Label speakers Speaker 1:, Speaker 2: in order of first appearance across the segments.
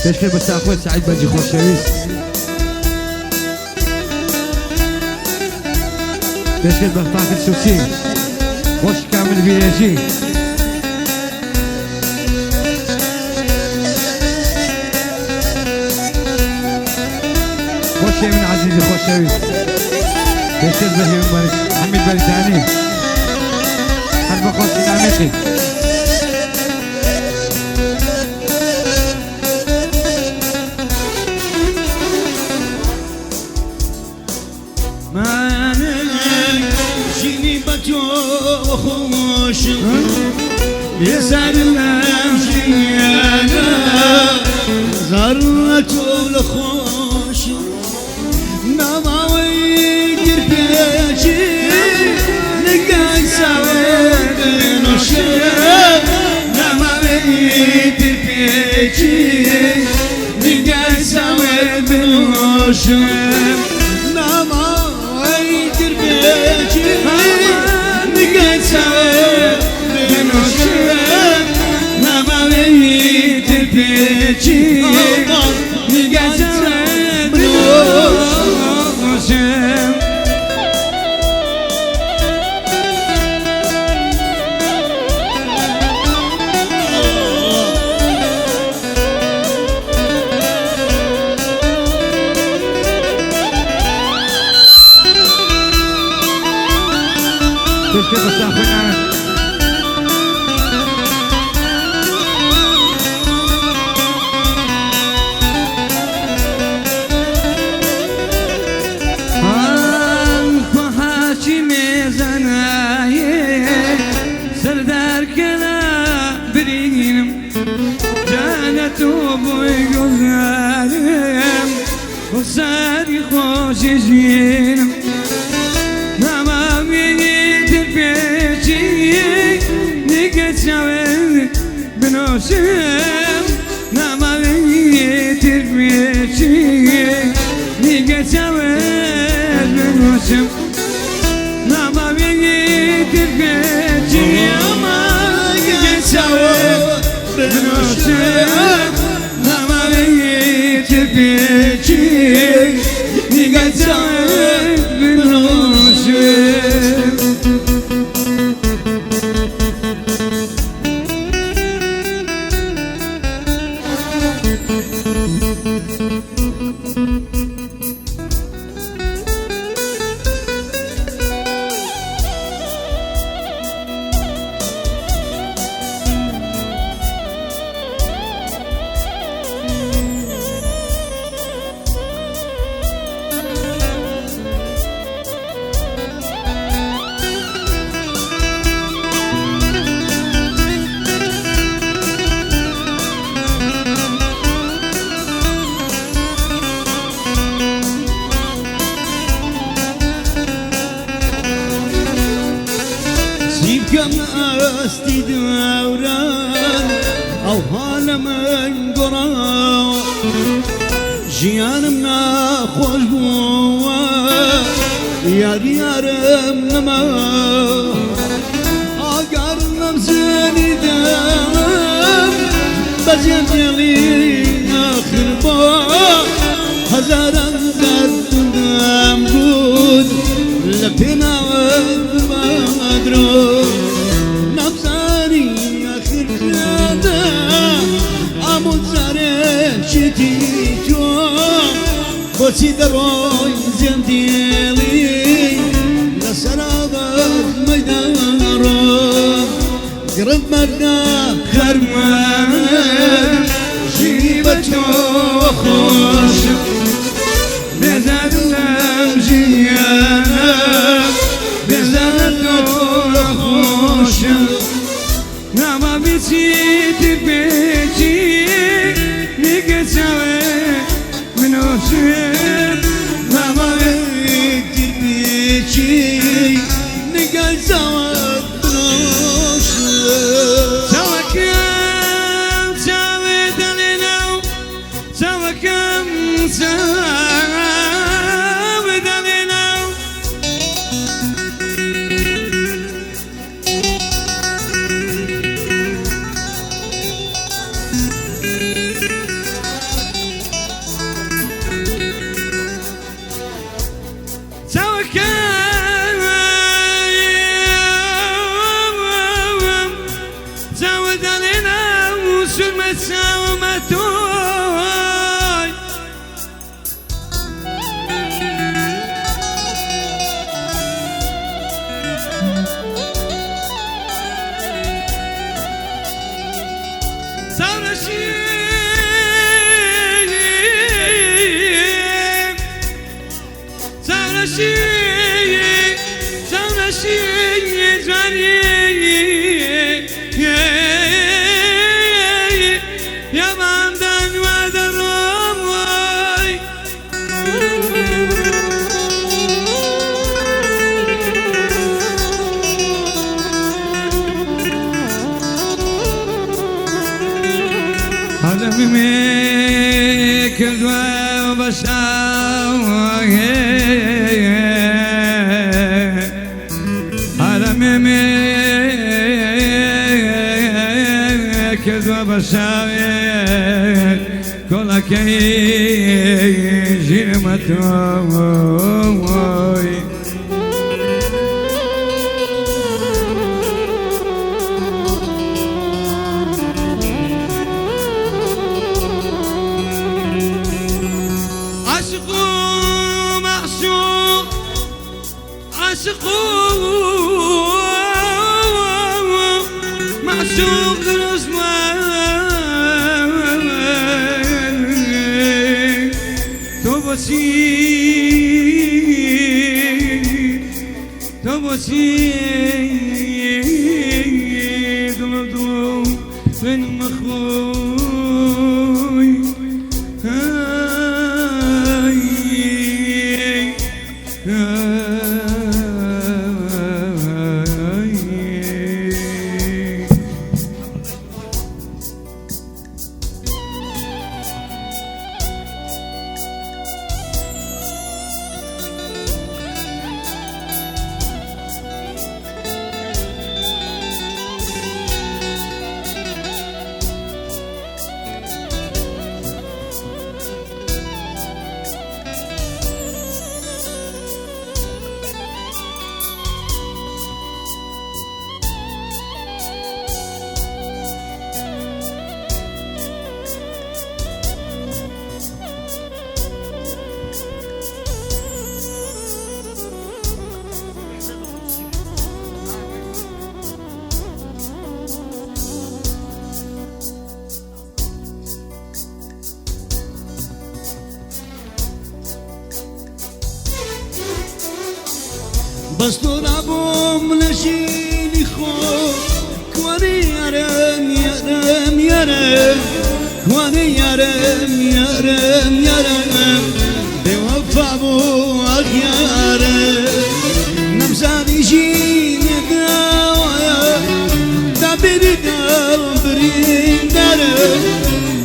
Speaker 1: تشكر بس اخوي سعيد بنجي خوشويس تشكر بفتاك السوسي وش كامل بيجي خوشي من عزيزي خوشويس تشكر بهي حميد بريتاني حرب خوشي العميقي
Speaker 2: خوش يسألنا جيانا زرت الخوش نما ويدير بيجي نقاي سواد نشيب نما ويدير بيجي نقاي سواد نشيب نما ويدير بيجي سواد نشيب نما ويدير بيجي نقاي سواد نشيب
Speaker 1: تشكر بس اخونا
Speaker 2: فحاشي ميزاناي سردار كلا برينم جانت بوي قزارم وصاري خوش جينم بنوشم نما ويدير بيجي نيجي سواد بنوشم نما ويدير بيجي نما نيجي سواد بنوشم نما ويدير بيجي نيجي سواد بنوشم كم أستي دوران أو حال من قرا جيانمنا خوش بوا يا ديارم نما أقر نمزني دام بزيان يلي آخر با هزاران دردم بود لبنا ودبادرو بوسي دروي زنديلي لسرابت ميدارو قرب مرنا خرمان جيبتو خوش بزاد الأمجيانا بزاد خوش نما بيسيت بيجي نقسوي منوشم نما بيدير بيجي نقال سوا بنوشم سوا كم سوا دلينو سوا كم سوا دلينو کردوه بشای حرمه کردوه بشای کلکی جیمتوی معشوق درست تو باشی دلو من مخوی بس تو نبوم نشینی خود کوانی یارم یارم یارم کوانی یارم یارم یارم به وفا بو یارم نمزانی جین داویا دبیری دل برین دارم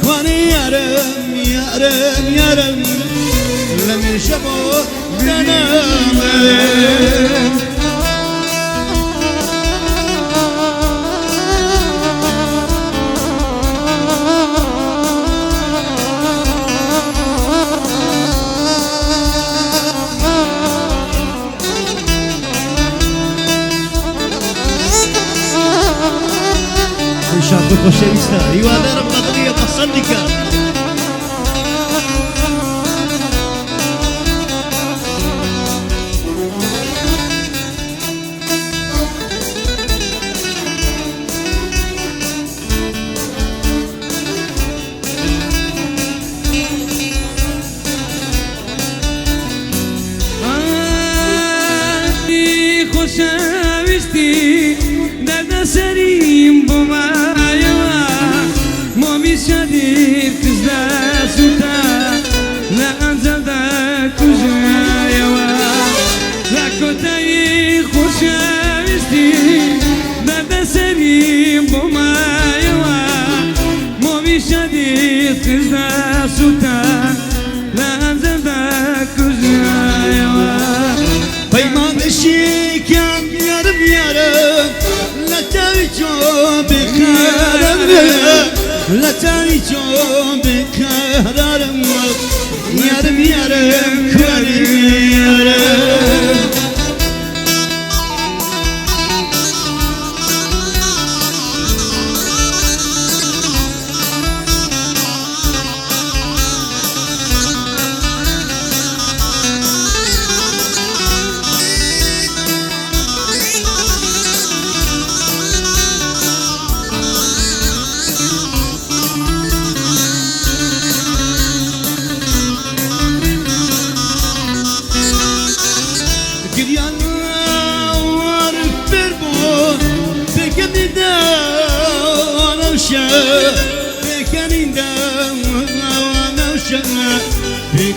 Speaker 2: کوانی یارم یارم یارم لمی شبو دنامم
Speaker 3: شاب خوشویسته هیوادارم قدریه پسندی کرد
Speaker 2: خوشویستی درد سریم بمایا مومی شدید کز دستوتا لعنزل در کجایا لکتای خوشویستی درد سریم بمایا مومی شدید کز دستوتا لعنزل در کجایا
Speaker 3: پیمان شکم یارم یارم لطای جو بکارم لطای جو بکارم یارم یارم کنی یارم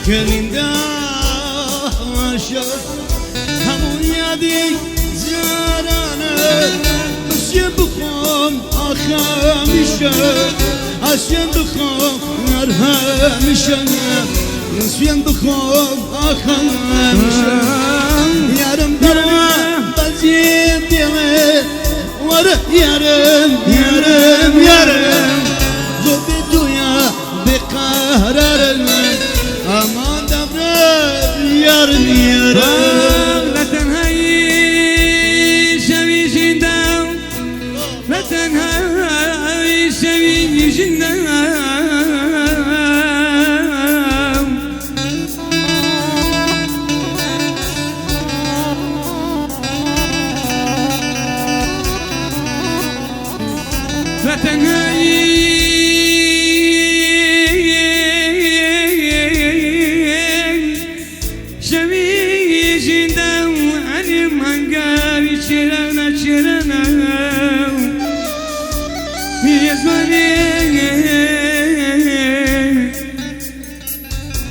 Speaker 3: Bekeninda aşık Hamun yadik zarana Müsye bukhom همیشه اسیم بخوام همیشه اسیم بخوام همیشه yarım darma bazim deme var yarım zobi duya bekararım aman davran yarım
Speaker 2: لا تنهي شوي جنداو لا تنهي شوي جنداو لا تنهي شوي جنداو أنا منقاوي شرانا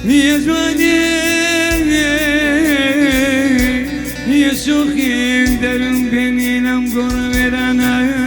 Speaker 2: يا زواني يا شوخي درم بيني لم قرب رانا